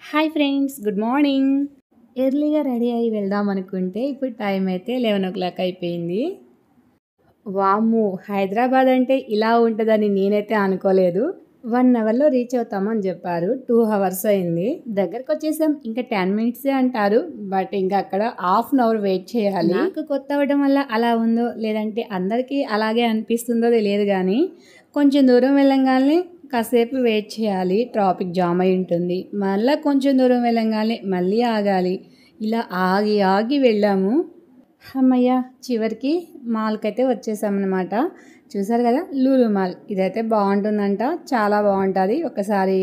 Hi friends, good morning. ఎర్లీగా ready అయ్యి వెళ్దాం అనుకుంటే ఇప్పుడు టైం అయితే 11:00 అయిపోయింది. వామ్మో! హైదరాబాద్ అంటే ఇలా ఉంటుందని నేనైతే అనుకోలేదు. 1 అవర్లో రీచ్ అవుతామని చెప్పారు. 2 అవర్స్ అయింది. దగ్గరకు వచ్చేసాం. ఇంకా 10 మినిట్సే అంటారు. బట్ ఇంకా అక్కడ హాఫ్ అన్ అవర్ వెయిట్ చేయాలి. నాకు కొత్త అవ్వడం వల్ల అలా ఉందో లేదంటే అందరికీ అలాగే అనిపిస్తుందో తెలియదు కానీ కొంచెం దూరం వెళ్ళంగానే కాసేపు వెయిట్ చేయాలి. ట్రాఫిక్ జామ్ అయి ఉంటుంది. మళ్ళీ కొంచెం దూరం వెళ్ళంగానే మళ్ళీ ఆగాలి. ఇలా ఆగి ఆగి వెళ్ళాము. అమ్మయ్య, చివరికి మాల్కైతే వచ్చేసామన్నమాట. చూసారు కదా, లూలు మాల్. ఇదైతే బాగుంటుందంట, చాలా బాగుంటుంది. ఒకసారి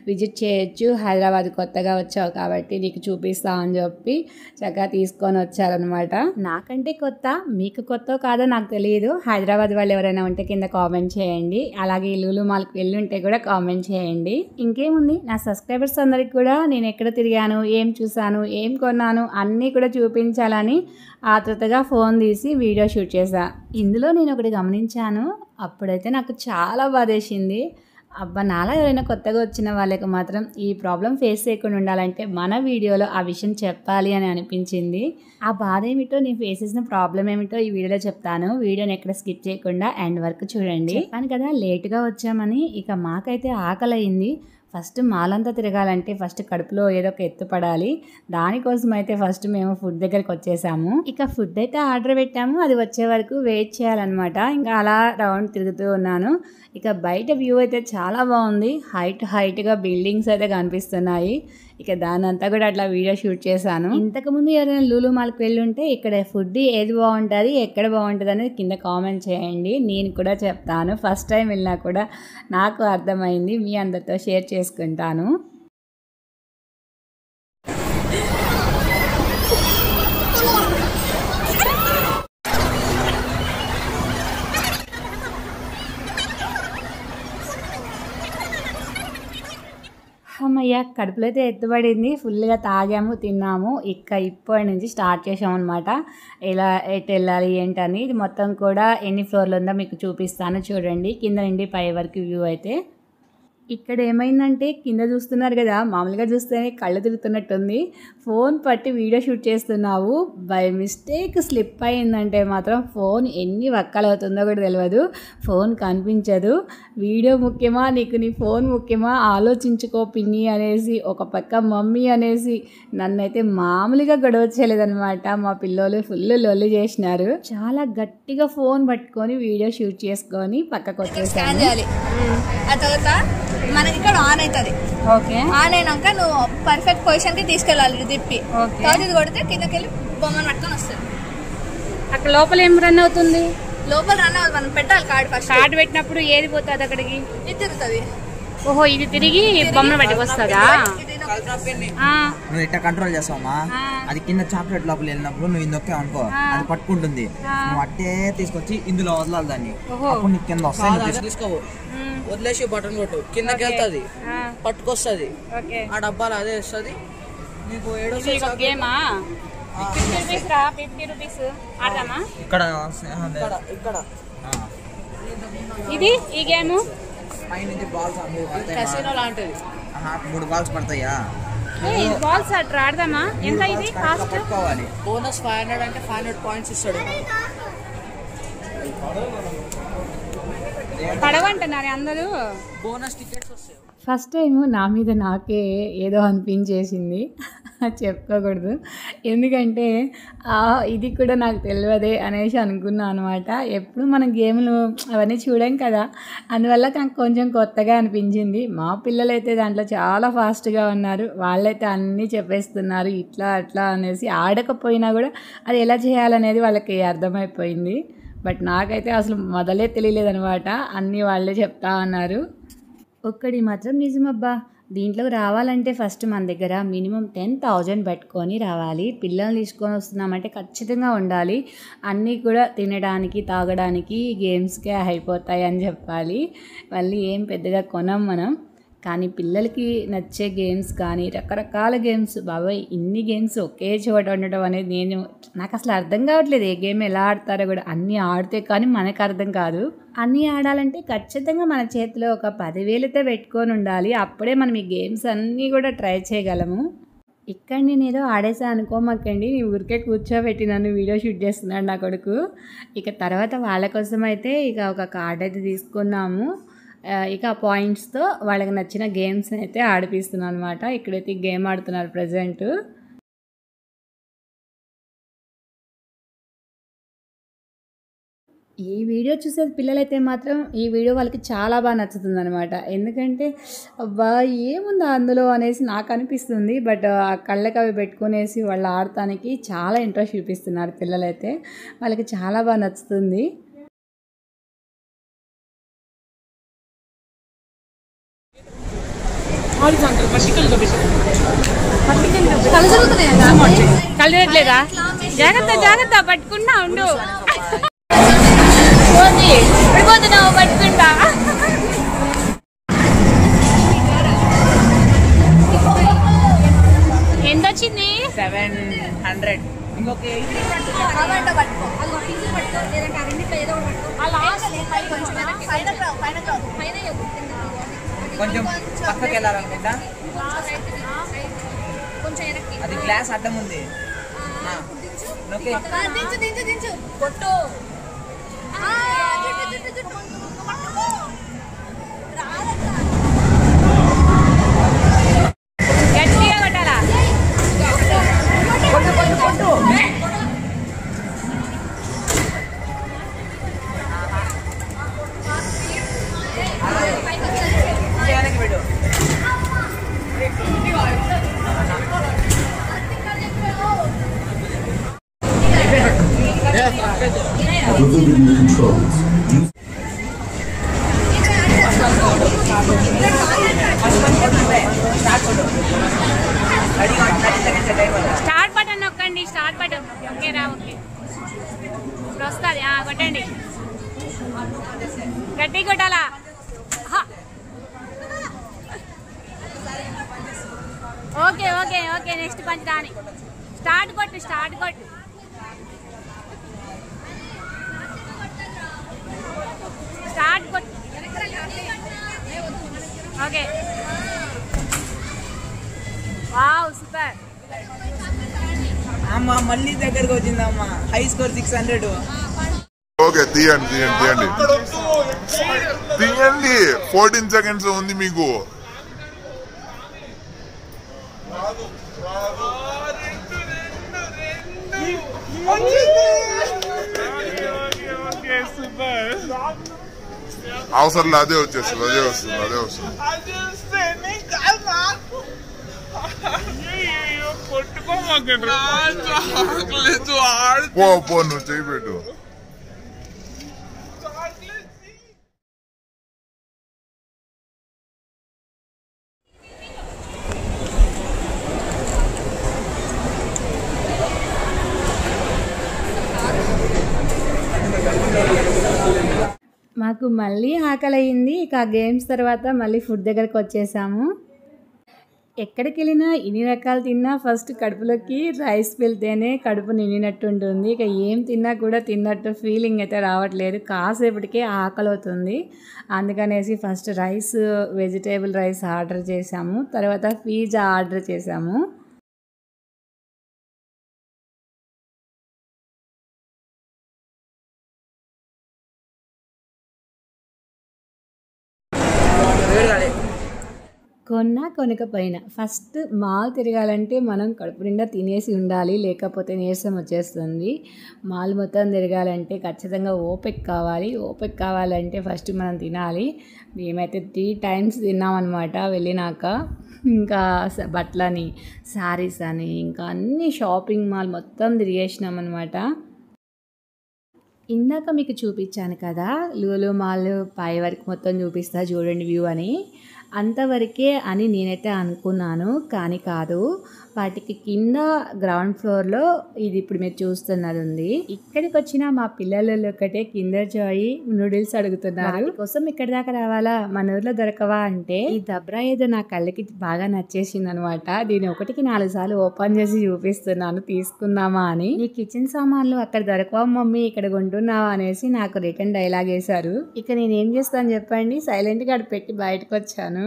విజిట్ చేయొచ్చు. హైదరాబాద్ కొత్తగా వచ్చావు కాబట్టి నీకు చూపిస్తా అని చెప్పి చక్కగా తీసుకొని వచ్చారనమాట. నాకంటే కొత్త, మీకు కొత్త కాదో నాకు తెలియదు. హైదరాబాద్ వాళ్ళు ఎవరైనా ఉంటే కింద కామెంట్ చేయండి. అలాగే లూలు మాల్కి వెళ్ళి ఉంటే కూడా కామెంట్ చేయండి. ఇంకేముంది, నా సబ్స్క్రైబర్స్ అందరికి కూడా నేను ఎక్కడ తిరిగాను, ఏం చూసాను, ఏం కొన్నాను అన్నీ కూడా చూపించాలని ఆతృతగా ఫోన్ తీసి వీడియో షూట్ చేశా. ఇందులో నేను ఒకటి గమనించాను. అప్పుడైతే నాకు చాలా బాధేసింది. అబ్బా, నాలా ఎవరైనా కొత్తగా వచ్చిన వాళ్ళకి మాత్రం ఈ ప్రాబ్లం ఫేస్ చేయకుండా ఉండాలంటే మన వీడియోలో ఆ విషయం చెప్పాలి అని అనిపించింది. ఆ బాధ ఏమిటో, నేను ఫేస్ చేసిన ప్రాబ్లం ఏమిటో ఈ వీడియోలో చెప్తాను. వీడియోని ఎక్కడ స్కిప్ చేయకుండా ఎండ్ వరకు చూడండి. చెప్పాను కదా లేట్గా వచ్చామని. ఇక మాకైతే ఆకలి అయింది. ఫస్ట్ మాల్ అంతా తిరగాలంటే ఫస్ట్ కడుపులో ఏదో ఒక ఎత్తు పడాలి. దానికోసం అయితే ఫస్ట్ మేము ఫుడ్ దగ్గరికి వచ్చేసాము. ఇక ఫుడ్ అయితే ఆర్డర్ పెట్టాము. అది వచ్చే వరకు వెయిట్ చేయాలన్నమాట. ఇంకా అలా రౌండ్ తిరుగుతూ ఉన్నాను. ఇక బయట వ్యూ అయితే చాలా బాగుంది. హైట్గా బిల్డింగ్స్ అయితే కనిపిస్తున్నాయి. ఇక దాని అంతా కూడా అట్లా వీడియో షూట్ చేశాను. ఇంతకుముందు ఎవరైనా లూలు మాల్కి వెళ్ళి ఉంటే ఇక్కడ ఫుడ్ ఏది బాగుంటుంది, ఎక్కడ బాగుంటుంది అనేది కింద కామెంట్ చేయండి. నేను కూడా చెప్తాను. ఫస్ట్ టైం వెళ్ళినా కూడా నాకు అర్థమైంది, మీ అందరితో షేర్ చేసుకుంటాను. అమ్మయ్య, కడుపులో అయితే ఎత్తుపడింది. ఫుల్గా తాగాము, తిన్నాము. ఇప్పటి నుంచి స్టార్ట్ చేసాము అనమాట. ఎలా ఎటు వెళ్ళాలి ఏంటని. ఇది మొత్తం కూడా ఎన్ని ఫ్లోర్లు ఉందో మీకు చూపిస్తాను చూడండి. కింద నుండి పై వరకు వ్యూ అయితే. ఇక్కడ ఏమైందంటే కింద చూస్తున్నారు కదా, మామూలుగా చూస్తేనే కళ్ళు తిరుగుతున్నట్టుంది. ఫోన్ పట్టి వీడియో షూట్ చేస్తున్నావు, బై మిస్టేక్ స్లిప్ అయిందంటే మాత్రం ఫోన్ ఎన్ని వక్కలు అవుతుందో కూడా తెలియదు. ఫోన్ కనిపించదు. వీడియో ముఖ్యమా నీకు, నీ ఫోన్ ముఖ్యమా, ఆలోచించుకో పిన్ని అనేసి ఒక పక్క మమ్మీ అనేసి నన్నైతే మామూలుగా గొడవ చేయలేదనమాట. మా పిల్లలు ఫుల్ లొల్లి చేసినారు. చాలా గట్టిగా ఫోన్ పట్టుకొని వీడియో షూట్ చేసుకొని పక్కకు వచ్చేసాను. మనకి ఇక్కడ ఆన్ అవుతుంది. ఓకే, ఆన్ అయినాక నువ్వు పర్ఫెక్ట్ పొజిషన్ కి తీసుకెళ్ళాలి తిప్పి. తర్వాత ఇది కొడితే కిందకి వెళ్ళి బొమ్మను పట్టుకొని వస్తుంది. అక్కడ లోపల ఏం రన్ అవుతుంది? లోపల రన్ అవ్వదు, మనం పెట్టాలి కార్డు. ఫస్ట్ కార్డు పెట్టినప్పుడు ఏది పోతుంది అక్కడికి? ఇది తిరుగుతుంది. ఓహో, ఇది తిరిగి బొమ్మను పట్టుకొస్తుందా? నువ్వు ఇట్లా కంట్రోల్ చేస్తావమ్మా. అది కింద చాక్లెట్ లోపల వెళ్ళినప్పుడు నువ్వు ఇందొక్కే అనుకో, అది పట్టుకుంటుంది. నువ్వు అట్టే తీసుకొచ్చి ఇందులో వదలాలి దాన్ని. అప్పుడు నీకు కింద వస్తాయి. తీసుకోవు, వదిలేసి బటన్ కొట్టు, కిందకి వెళ్తుంది, పట్టుకొస్తుంది. ఆ డబ్బాలు అదే వస్తుంది నీకు. ఇక్కడ ఇది ఈ గేమ్ పైనుంచి బాల్స్ కసినో లాంటిది. 3 బాల్స్ పడతాయా? బాల్స్ అట్లా ఆడదామా? ఎంత ఇది కాస్ట్? పట్టుకోవాలి. బోనస్ 500 అంటే 500 పాయింట్స్ ఇస్తాడు. పడవంటున్నారు అందరూ. బోనస్ టికెట్స్ వస్తాయి. ఫస్ట్ టైము నా మీద నాకే ఏదో అనిపించేసింది. చెప్పుకోకూడదు, ఎందుకంటే ఇది కూడా నాకు తెలియదే అనేసి అనుకున్నాను అనమాట. ఎప్పుడు మనం గేమ్లు అవన్నీ చూడాం కదా, అందువల్ల నాకు కొంచెం కొత్తగా అనిపించింది. మా పిల్లలైతే దాంట్లో చాలా ఫాస్ట్గా ఉన్నారు. వాళ్ళైతే అన్నీ చెప్పేస్తున్నారు ఇట్లా అట్లా అనేసి. ఆడకపోయినా కూడా అది ఎలా చేయాలనేది వాళ్ళకి అర్థమైపోయింది. బట్ నాకైతే అసలు మొదలే తెలియలేదనమాట. అన్నీ వాళ్ళే చెప్తా ఉన్నారు. ఒక్కడి మాత్రం నిజమబ్బా, దీంట్లోకి రావాలంటే ఫస్ట్ మన దగ్గర మినిమం 10,000 పెట్టుకొని రావాలి. పిల్లల్ని తీసుకొని వస్తున్నామంటే ఖచ్చితంగా ఉండాలి. అన్నీ కూడా తినడానికి తాగడానికి గేమ్స్కే అయిపోతాయి అని చెప్పాలి. మళ్ళీ ఏం పెద్దగా కొనం మనం. కానీ పిల్లలకి నచ్చే గేమ్స్ కానీ రకరకాల గేమ్స్, బాబాయ్ ఇన్ని గేమ్స్ ఒకే చోట ఉండడం అనేది నాకు అసలు అర్థం కావట్లేదు. ఏ గేమ్ ఎలా ఆడతారో కూడా. అన్నీ ఆడితే కానీ మనకు అర్థం కాదు. అన్నీ ఆడాలంటే ఖచ్చితంగా మన చేతిలో ఒక 10,000 పెట్టుకొని ఉండాలి. అప్పుడే మనం ఈ గేమ్స్ అన్నీ కూడా ట్రై చేయగలము. ఇక్కడ నేను ఏదో ఆడేసా అనుకోమాకండి, నీ ఊరికే కూర్చోబెట్టి నన్ను వీడియో షూట్ చేస్తున్నాడు నా కొడుకు. ఇక తర్వాత వాళ్ళ కోసం అయితే ఇక ఒక కార్డ్ అయితే తీసుకున్నాము. ఇక ఆ పాయింట్స్తో వాళ్ళకి నచ్చిన గేమ్స్ అయితే ఆడిపిస్తున్నాను అనమాట. ఇక్కడైతే గేమ్ ఆడుతున్నారు ప్రజెంట్. ఈ వీడియో చూసే పిల్లలైతే మాత్రం ఈ వీడియో వాళ్ళకి చాలా బాగా నచ్చుతుంది అనమాట. ఎందుకంటే అబ్బా ఏముందా అందులో అనేసి నాకు అనిపిస్తుంది. బట్ ఆ కళ్ళకి అవి పెట్టుకునేసి వాళ్ళు ఆడటానికి చాలా ఇంట్రెస్ట్ చూపిస్తున్నారు పిల్లలైతే. వాళ్ళకి చాలా బాగా నచ్చుతుంది. కలగట్లేదా? జాగ్రత్త జాగ్రత్త, పట్టుకున్నా ఉండు. పడిపోతున్నావు పట్టుకుంటా. ఎంత వచ్చింది? 700. ఇంకొక కొంచెం పక్కకి వెళ్ళాలనుకుంటా. అది గ్లాస్ అడ్డం ఉంది. కొట్టు గట్టిగా కొట్టాలా? పెట్టు. స్టార్ట్ బటన్ నొక్కండి. Start button. ఓకే రా. ఓకే ఇప్పుడు వస్తుంది. కొట్టండి. గట్టి కొట్టాలా? Okay okay okay next punch రాని. స్టార్ట్ కొట్టు. స్టార్ట్ కొట్టు. స్టార్ట్ కొట్టు. ఓకే. Wow super. అమ్మ మళ్ళీ దగ్గరకు వచ్చిందమ్మా. High score 600. ఓకే తీయండి తీయండి తీయండి తీయండి. 14 seconds ఉంది మీకు. అవసరం అదే వచ్చేస్తుంది అదే వస్తుంది అదే వస్తుంది. పో పో నువ్వు చేయబెట్టు. మాకు మళ్ళీ ఆకలి అయింది. ఇక ఆ గేమ్స్ తర్వాత మళ్ళీ ఫుడ్ దగ్గరకు వచ్చేసాము. ఎక్కడికి వెళ్ళినా ఇన్ని రకాలు తిన్నా ఫస్ట్ కడుపులోకి రైస్ వెళ్తేనే కడుపు నిండినట్టు ఉంటుంది. ఇక ఏం తిన్నా కూడా తిన్నట్టు ఫీలింగ్ అయితే రావట్లేదు. కాసేపటికే ఆకలి అవుతుంది. అందుకనేసి first rice, vegetable rice order చేసాము. తర్వాత పిజ్జా ఆర్డర్ చేసాము. కొనకపోయినా ఫస్ట్ మాల్ తిరగాలంటే మనం కడుపు నిండా తినేసి ఉండాలి, లేకపోతే నీరసం వచ్చేస్తుంది. మాల్ మొత్తం తిరగాలంటే ఖచ్చితంగా ఓపిక కావాలి. ఓపిక కావాలంటే ఫస్ట్ మనం తినాలి. మేమైతే 3 times తిన్నామన్నమాట వెళ్ళినాక. ఇంకా బట్టలని, శారీస్ అని, ఇంకా అన్ని షాపింగ్ మాల్ మొత్తం తిరిగేసినాం అనమాట. ఇందాక మీకు చూపించాను కదా లూలు మాల్ పై వరకు మొత్తం చూపిస్తా చూడండి వ్యూ అని. అంతవరకే అని నేనైతే అనుకున్నాను, కానీ కాదు. వాటికి కింద గ్రౌండ్ ఫ్లోర్లో ఇది ఇప్పుడు మీరు చూస్తున్నది ఉంది. ఇక్కడికి వచ్చిన మా పిల్లలు ఒకటే కిండర్ జాయ్ నూడిల్స్ అడుగుతున్నారు. వాటి కోసం ఇక్కడ దాకా రావాలా, మన ఊర్లో దొరకవా అంటే ఈ దబ్రా ఏదో నా కళ్ళకి బాగా నచ్చేసింది అనమాట. దీన్ని 1-4 సార్లు ఓపెన్ చేసి చూపిస్తున్నాను తీసుకుందామా అని. నీ కిచెన్ సామాన్లు అక్కడ దొరకవా మమ్మీ, ఇక్కడ కొంటున్నావా అనేసి నాకు రిటర్న్ డైలాగ్ వేశారు. ఇక నేనేం చేస్తాను చెప్పండి, సైలెంట్గా అక్కడ పెట్టి బయటకు వచ్చాను.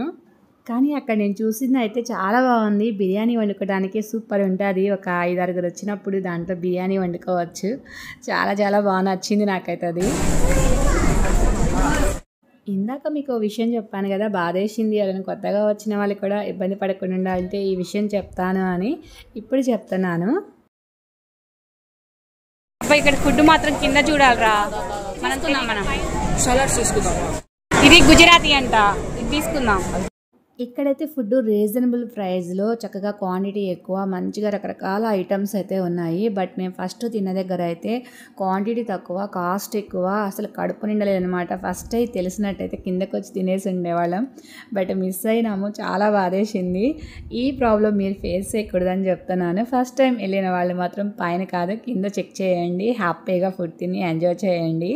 కానీ అక్కడ నేను చూసింది అయితే చాలా బాగుంది. బిర్యానీ వండుకోవడానికి సూపర్ ఉంటుంది. ఒక 5-6 వచ్చినప్పుడు దాంట్లో బిర్యానీ వండుకోవచ్చు. చాలా చాలా బాగా నచ్చింది నాకైతే అది. ఇందాక మీకు విషయం చెప్పాను కదా, బాధేసింది ఎవరైనా కొత్తగా వచ్చిన వాళ్ళు కూడా ఇబ్బంది పడకుండా ఉండాలంటే ఈ విషయం చెప్తాను అని ఇప్పుడు చెప్తున్నాను. ఇక్కడ ఫుడ్ మాత్రం కింద చూడాలరా, మనం సలాడ్స్ తీసుకుందాం. ఇది గుజరాతీ అంట, ఇది తీసుకుందాం. ఇక్కడైతే ఫుడ్ రీజనబుల్ ప్రైస్లో చక్కగా క్వాంటిటీ ఎక్కువ, మంచిగా రకరకాల ఐటమ్స్ అయితే ఉన్నాయి. బట్ మేము ఫస్ట్ తిన్న దగ్గర అయితే క్వాంటిటీ తక్కువ, కాస్ట్ ఎక్కువ, అసలు కడుపు నిండలేదనమాట. ఫస్ట్ అయితే తెలిసినట్టయితే కిందకు వచ్చి తినేసి ఉండేవాళ్ళం, బట్ మిస్ అయినాము. చాలా బాధేసింది. ఈ ప్రాబ్లం మీరు ఫేస్ చేయకూడదని చెప్తున్నాను. ఫస్ట్ టైం వెళ్ళిన వాళ్ళు మాత్రం పైన కాదు కింద చెక్ చేయండి, హ్యాపీగా ఫుడ్ తిని ఎంజాయ్ చేయండి.